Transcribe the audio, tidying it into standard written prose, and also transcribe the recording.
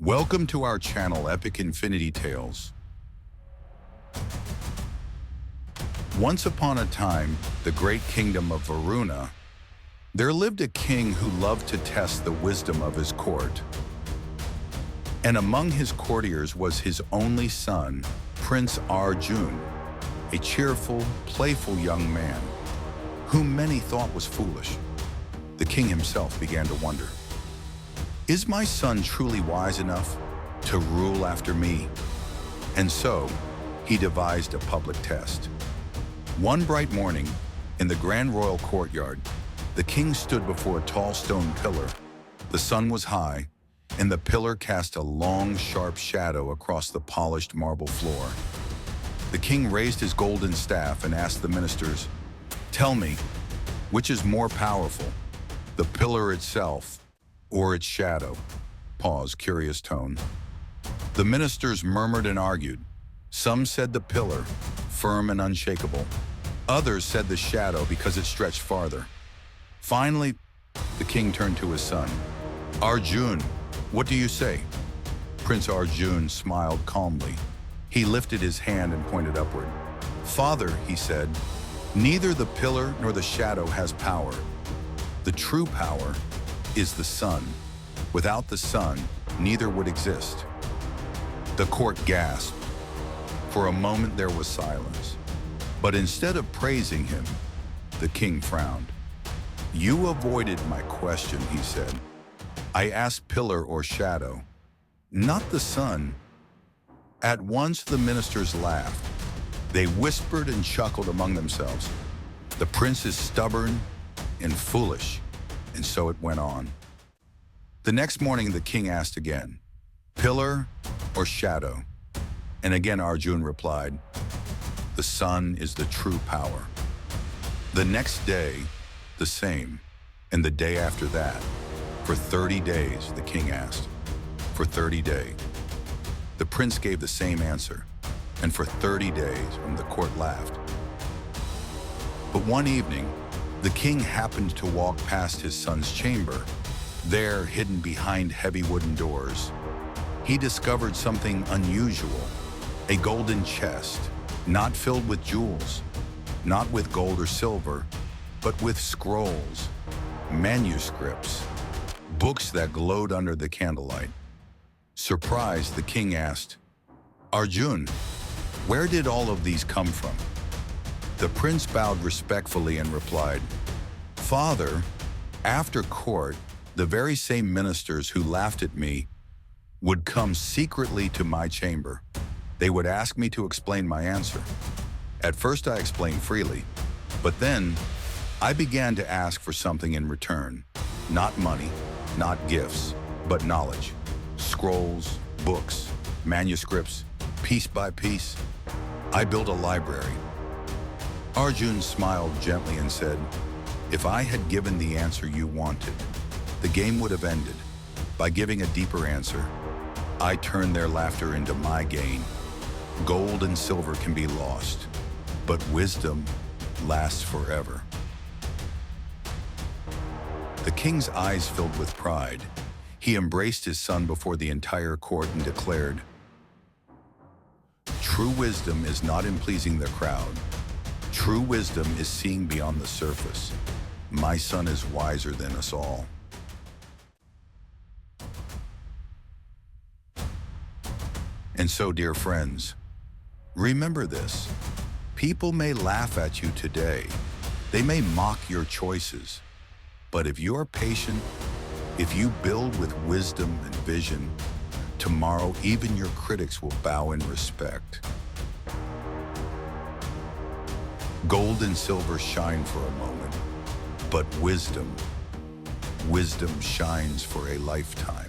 Welcome to our channel, Epic Infinity Tales. Once upon a time, the great kingdom of Varuna, there lived a king who loved to test the wisdom of his court. And among his courtiers was his only son, Prince Arjun, a cheerful, playful young man, whom many thought was foolish. The king himself began to wonder, is my son truly wise enough to rule after me? And so, he devised a public test. One bright morning, in the grand royal courtyard, the king stood before a tall stone pillar. The sun was high, and the pillar cast a long, sharp shadow across the polished marble floor. The king raised his golden staff and asked the ministers, "Tell me, which is more powerful, the pillar itself or its shadow?" Pause, curious tone. The ministers murmured and argued. Some said the pillar, firm and unshakable. Others said the shadow because it stretched farther. Finally, the king turned to his son. "Arjun, what do you say?" Prince Arjun smiled calmly. He lifted his hand and pointed upward. "Father," he said, "neither the pillar nor the shadow has power. The true power is the sun. Without the sun, neither would exist." The court gasped. For a moment there was silence. But instead of praising him, the king frowned. "You avoided my question," he said. "I asked pillar or shadow, not the sun." At once the ministers laughed. They whispered and chuckled among themselves. "The prince is stubborn and foolish." And so it went on. The next morning the king asked again, "Pillar or shadow?" And again Arjun replied, "The sun is the true power." The next day, the same, and the day after that. "For 30 days, the king asked. "For 30 days. The prince gave the same answer, and for 30 days, and the court laughed. But one evening, the king happened to walk past his son's chamber. There, hidden behind heavy wooden doors, he discovered something unusual, a golden chest, not filled with jewels, not with gold or silver, but with scrolls, manuscripts, books that glowed under the candlelight. Surprised, the king asked, "Arjun, where did all of these come from?" The prince bowed respectfully and replied, "Father, after court, the very same ministers who laughed at me would come secretly to my chamber. They would ask me to explain my answer. At first I explained freely, but then I began to ask for something in return. Not money, not gifts, but knowledge. Scrolls, books, manuscripts, piece by piece. I built a library." Arjun smiled gently and said, "If I had given the answer you wanted, the game would have ended. By giving a deeper answer, I turned their laughter into my gain. Gold and silver can be lost, but wisdom lasts forever." The king's eyes filled with pride. He embraced his son before the entire court and declared, "True wisdom is not in pleasing the crowd. True wisdom is seeing beyond the surface. My son is wiser than us all." And so, dear friends, remember this. People may laugh at you today. They may mock your choices. But if you're patient, if you build with wisdom and vision, tomorrow even your critics will bow in respect. Gold and silver shine for a moment, but wisdom shines for a lifetime.